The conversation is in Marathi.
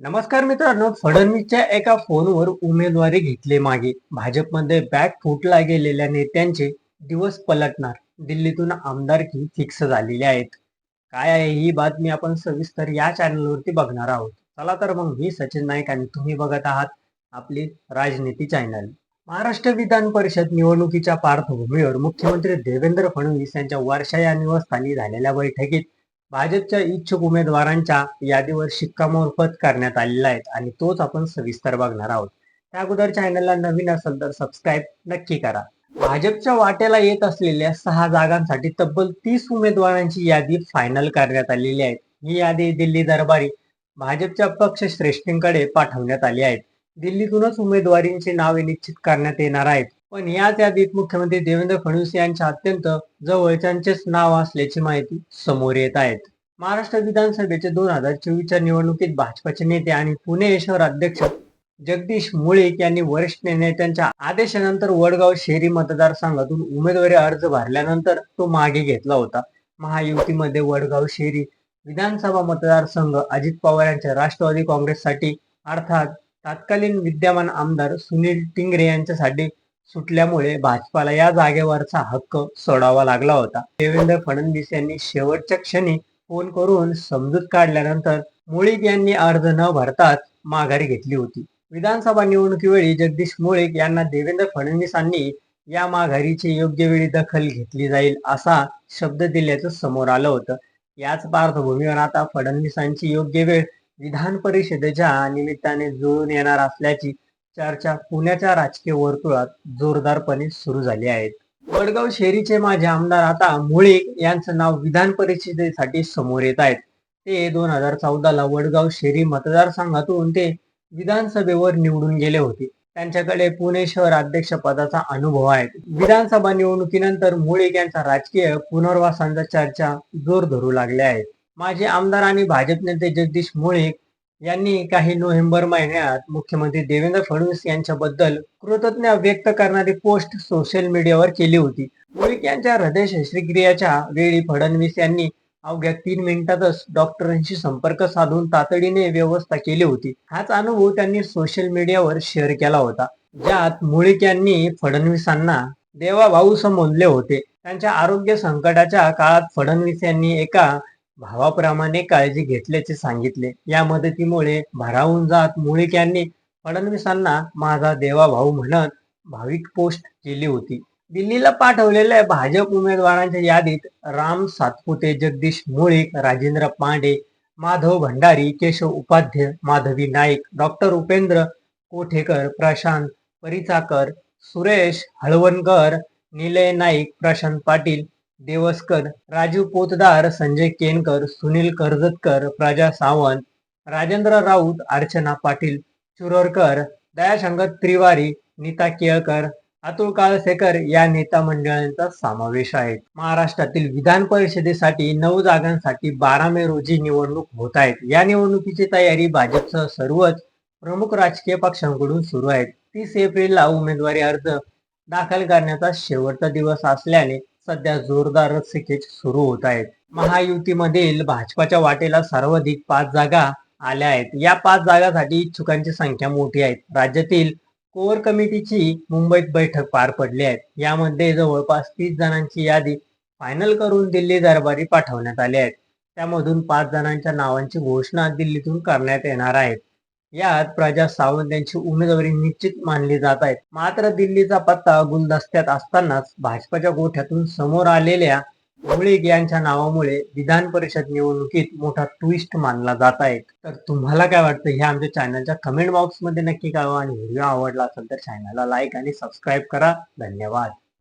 नमस्कार मित्रांनो, फडणवीसच्या एका फोनवर उमेदवारी घेतली मागे. भाजपमध्ये बॅक फुटला गेलेल्या नेत्यांचे दिवस पलटणार. दिल्लीतून आमदारकी फिक्स झालेली आहेत. काय आहे ही बातमी आपण सविस्तर या चॅनलवरती बघणार आहोत. चला तर मग, मी सचिन नाईक आणि तुम्ही बघत आहात आपली राजनीती चॅनल. महाराष्ट्र विधान परिषद निवडणुकीच्या पार्श्वभूमीवर मुख्यमंत्री देवेंद्र फडणवीस यांच्या वर्षा या निवासस्थानी झालेल्या बैठकीत भाजपच्या इच्छुक उमेदवारांच्या यादीवर शिक्कामोर्तब करण्यात आलेला आहे आणि तोच आपण सविस्तर बघणार आहोत. त्या अगोदर चॅनलला नवीन असेल तर सबस्क्राईब नक्की करा. भाजपच्या वाट्याला येत असलेल्या 6 जागांसाठी तब्बल 30 उमेदवारांची यादी फायनल करण्यात आलेली आहे. ही यादी दिल्ली दरबारी भाजपच्या पक्षश्रेष्ठींकडे पाठवण्यात आली आहे. दिल्लीतूनच उमेदवारींची नावे निश्चित करण्यात येणार आहेत. पण याच यादीत मुख्यमंत्री देवेंद्र फडणवीस यांच्या अत्यंत जवळच्यांचेच नाव असल्याची माहिती समोर येत आहेत. महाराष्ट्र विधानसभेचे 2024च्या निवडणुकीत भाजपचे नेते आणि पुणे शहर अध्यक्ष जगदीश मुळीक यांनी वरिष्ठ नेत्यांच्या आदेशानंतर वडगाव शहरी मतदारसंघातून उमेदवारी अर्ज भरल्यानंतर तो मागे घेतला होता. महायुतीमध्ये वडगाव शहरी विधानसभा मतदारसंघ अजित पवार यांच्या राष्ट्रवादी काँग्रेससाठी अर्थात तत्कालीन विद्यमान आमदार सुनील टिंगरे यांच्यासाठी सुटल्यामुळे भाजपाला या जागेवरचा हक्क सोडावा लागला होता. देवेंद्र फडणवीस यांनी शेवटच्या क्षणी फोन करून समजूत काढल्यानंतर मुळीक यांनी अर्ज न भरताच माघारी घेतली होती. विधानसभा निवडणुकीवेळी जगदीश मुळीक यांना देवेंद्र फडणवीसांनी या माघारीची योग्य वेळी दखल घेतली जाईल असा शब्द दिल्याचं समोर आलं होतं. याच पार्श्वभूमीवर आता फडणवीसांची योग्य वेळ विधान परिषदेच्या निमित्ताने जुळून येणार असल्याची चर्चा पुण्याच्या राजकीय वर्तुळात जोरदारपणे सुरू झाली आहे. वडगाव शहरीचे माजी आमदार आता मुळीक यांचं नाव विधान परिषदेसाठी समोर येत आहेत. ते 2014ला वडगाव शहरी मतदारसंघातून ते विधानसभेवर निवडून गेले होते. त्यांच्याकडे पुणे शहर अध्यक्ष पदाचा अनुभव आहे. विधानसभा निवडणुकीनंतर मुळीक यांच्या राजकीय पुनर्वासाच्या चर्चा जोर धरू लागल्या आहेत. माजी आमदार आणि भाजप नेते जगदीश मुळीक यांनी काही नोव्हेंबर महिन्यात मुख्यमंत्री देवेंद्र फडणवीस यांच्याबद्दल कृतज्ञता व्यक्त करणारी पोस्ट सोशल मीडियावर केली होती. मुळीक यांच्या हृदय शस्त्रक्रियेच्या वेळी फडणवीस यांनी अवघ्या 3 मिनिटातच डॉक्टरांशी संपर्क साधून तातडीने व्यवस्था केली होती. हाच अनुभव त्यांनी सोशल मीडियावर शेअर केला होता, ज्यात मुळीक यांनी फडणवीसांना देवा भाऊ संबोधले होते. त्यांच्या आरोग्य संकटाच्या काळात फडणवीस यांनी एका भावाप्रमाणे काळजी घेतल्याचे सांगितले. या मदतीमुळे भारावून जात मुळीक यांनी फडणवीसांना माझा देवा भाऊ म्हणत भाविक पोस्ट केली होती. दिल्लीला पाठवलेल्या भाजप उमेदवारांच्या यादीत राम सातपुते, जगदीश मुळीक, राजेंद्र पांडे, माधव भंडारी, केशव उपाध्याय, माधवी नाईक, डॉक्टर उपेंद्र कोठेकर, प्रशांत परिचाकर, सुरेश हळवणकर, निलय नाईक, प्रशांत पाटील देवस्कर, राजीव पोतदार, संजय केनकर, सुनील कर्जतकर, प्रजा सावंत, राजेंद्र राऊत, अर्चना पाटील चुररकर, दयाशंकर तिवारी, नीता केळकर, अतुल काळसेकर या नेता मंडळांचा समावेश आहे. महाराष्ट्रातील विधान परिषदेसाठी 9 जागांसाठी 12 मे रोजी निवडणूक होत आहेत. या निवडणुकीची तयारी भाजपसह सर्वच प्रमुख राजकीय पक्षांकडून सुरू आहे. 30 एप्रिलला उमेदवारी अर्ज दाखल करण्याचा शेवटचा दिवस असल्याने सध्या जोरदार रस्सीखेच सुरू होत आहेत. महायुतीमधील भाजपच्या वाटेला सर्वाधिक 5 जागा आल्या आहेत. या 5 जागांसाठी इच्छुकांची संख्या मोठी आहे. राज्यातील कोर कमिटीची मुंबईत बैठक पार पडली आहे. यामध्ये जवळपास 30 जणांची यादी फायनल करून दिल्ली दरबारी पाठवण्यात आली आहे. त्यामधून 5 जणांच्या नावांची घोषणा दिल्लीतून करण्यात येणार आहे. यात प्रजा सावंत यांची उमेदवारी निश्चित मानली जात आहे. मात्र दिल्लीचा पत्ता गुलदस्त्यात असतानाच भाजपच्या गोठ्यातून समोर आलेल्या मुळीक यांच्या नावामुळे विधान परिषद निवडणुकीत मोठा ट्विस्ट मानला जात आहे. तर तुम्हाला काय वाटतं हे आमच्या चॅनलच्या कमेंट बॉक्स मध्ये नक्की कळवा आणि व्हिडिओ आवडला असेल तर चॅनलला लाईक आणि सबस्क्राईब करा. धन्यवाद.